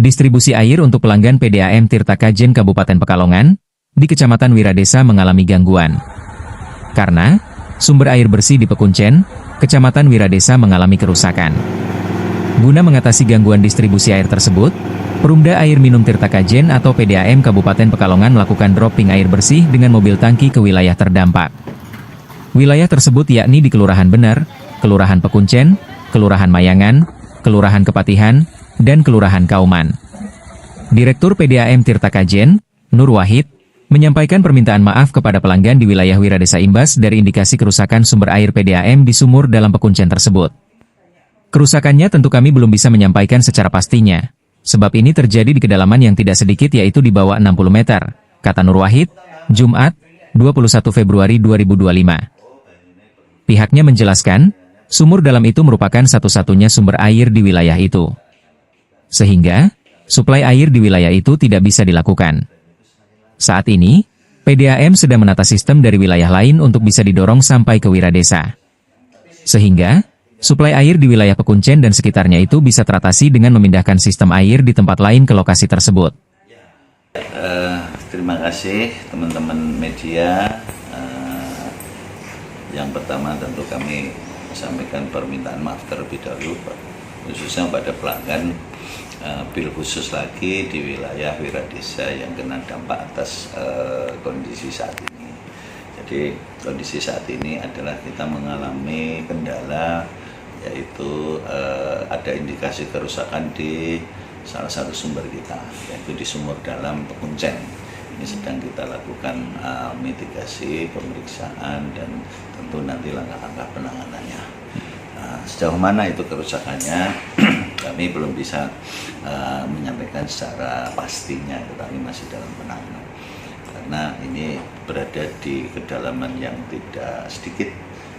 Distribusi air untuk pelanggan PDAM Tirta Kajen Kabupaten Pekalongan di Kecamatan Wiradesa mengalami gangguan. Karena sumber air bersih di Pekuncen, Kecamatan Wiradesa mengalami kerusakan. Guna mengatasi gangguan distribusi air tersebut, Perumda Air Minum Tirta Kajen atau PDAM Kabupaten Pekalongan melakukan dropping air bersih dengan mobil tangki ke wilayah terdampak. Wilayah tersebut yakni di Kelurahan Bener, Kelurahan Pekuncen, Kelurahan Mayangan, Kelurahan Kepatihan, dan Kelurahan Kauman. Direktur PDAM Tirta Kajen, Nur Wahid, menyampaikan permintaan maaf kepada pelanggan di wilayah Wiradesa imbas dari indikasi kerusakan sumber air PDAM di sumur dalam Pekuncen tersebut. Kerusakannya tentu kami belum bisa menyampaikan secara pastinya, sebab ini terjadi di kedalaman yang tidak sedikit yaitu di bawah 60 meter, kata Nur Wahid, Jumat, 21 Februari 2025. Pihaknya menjelaskan, sumur dalam itu merupakan satu-satunya sumber air di wilayah itu. Sehingga, suplai air di wilayah itu tidak bisa dilakukan. Saat ini, PDAM sedang menata sistem dari wilayah lain untuk bisa didorong sampai ke Wiradesa. Sehingga, suplai air di wilayah Pekuncen dan sekitarnya itu bisa teratasi dengan memindahkan sistem air di tempat lain ke lokasi tersebut. Terima kasih teman-teman media. Yang pertama tentu kami sampaikan permintaan maaf terlebih dahulu, khususnya pada pelanggan bil khusus lagi di wilayah Wiradesa yang kena dampak atas kondisi saat ini. Jadi kondisi saat ini adalah kita mengalami kendala, yaitu ada indikasi kerusakan di salah satu sumber kita, yaitu di sumur dalam Pekuncen. Ini sedang kita lakukan mitigasi, pemeriksaan, dan tentu nanti langkah-langkah penanganannya. Sejauh mana itu kerusakannya, kami belum bisa menyampaikan secara pastinya, tetapi masih dalam penanganan. Karena ini berada di kedalaman yang tidak sedikit,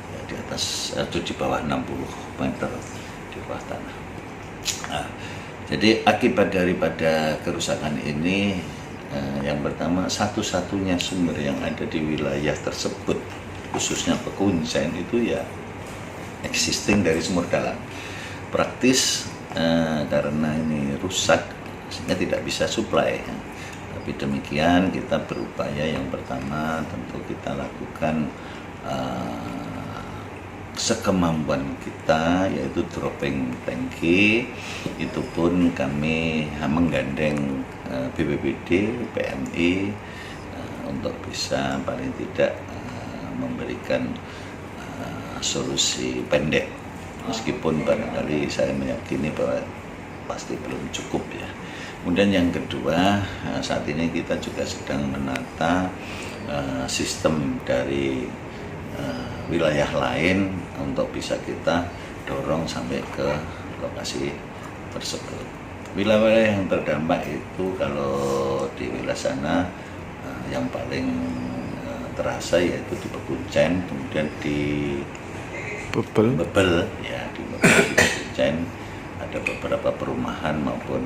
ya, di atas atau di bawah 60 meter di bawah tanah. Jadi akibat daripada kerusakan ini, yang pertama, satu-satunya sumber yang ada di wilayah tersebut, khususnya Pekuncen, itu ya existing dari sumur dalam. Praktis karena ini rusak sehingga tidak bisa supply. Tapi demikian kita berupaya, yang pertama tentu kita lakukan sekemampuan kita, yaitu dropping tangki. Itu pun kami menggandeng BPBD, PMI untuk bisa paling tidak memberikan solusi pendek, meskipun barangkali saya meyakini bahwa pasti belum cukup ya. Kemudian yang kedua, saat ini kita juga sedang menata sistem dari wilayah lain untuk bisa kita dorong sampai ke lokasi tersebut. Wilayah yang terdampak itu kalau di wilayah sana yang paling terasa yaitu di Pekuncen, kemudian di Bebel, ya di Pekuncen ada beberapa perumahan maupun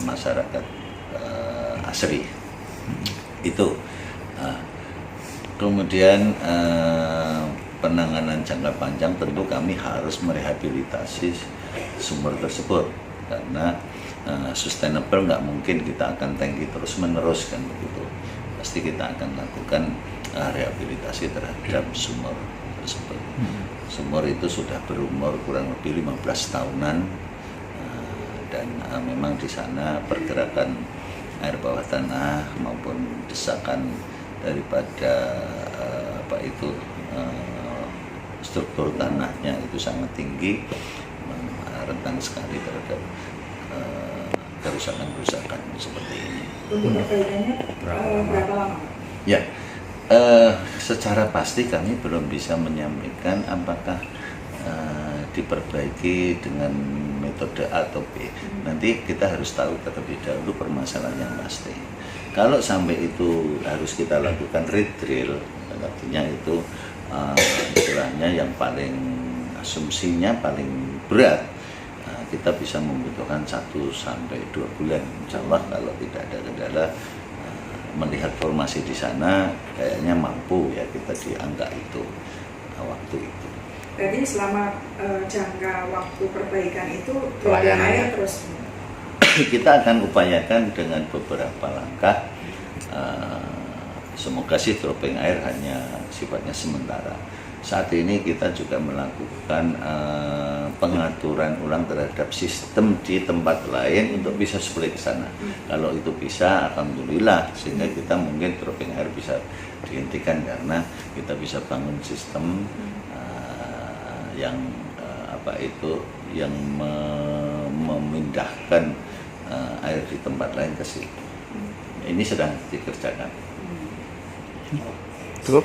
masyarakat asri itu. Kemudian penanganan jangka panjang tentu kami harus merehabilitasi sumur tersebut, karena sustainable nggak mungkin kita akan tangki terus menerus kan begitu. Pasti kita akan lakukan rehabilitasi terhadap sumur tersebut. Sumur itu sudah berumur kurang lebih 15 tahunan, dan memang di sana pergerakan air bawah tanah maupun desakan daripada struktur tanahnya itu sangat tinggi, rentan sekali terhadap kerusakan-kerusakan seperti ini. Untuk perbaikannya berapa lama? Ya, secara pasti kami belum bisa menyampaikan apakah diperbaiki dengan metode A atau B. Nanti kita harus tahu terlebih dahulu permasalahan yang pasti. Kalau sampai itu harus kita lakukan redrill, artinya itu istilahnya yang paling asumsinya paling berat, kita bisa membutuhkan 1 sampai 2 bulan. Insya Allah kalau tidak ada kendala, melihat formasi di sana kayaknya mampu ya kita di angka itu, waktu itu. Jadi selama jangka waktu perbaikan itu air terus kita akan upayakan dengan beberapa langkah. Semoga sih dropping air hanya sifatnya sementara. Saat ini kita juga melakukan pengaturan ulang terhadap sistem di tempat lain untuk bisa supply ke sana. Kalau itu bisa, alhamdulillah, sehingga kita mungkin dropping air bisa dihentikan karena kita bisa bangun sistem yang yang memindahkan air di tempat lain ke sini. Ini sedang dikerjakan. Cukup.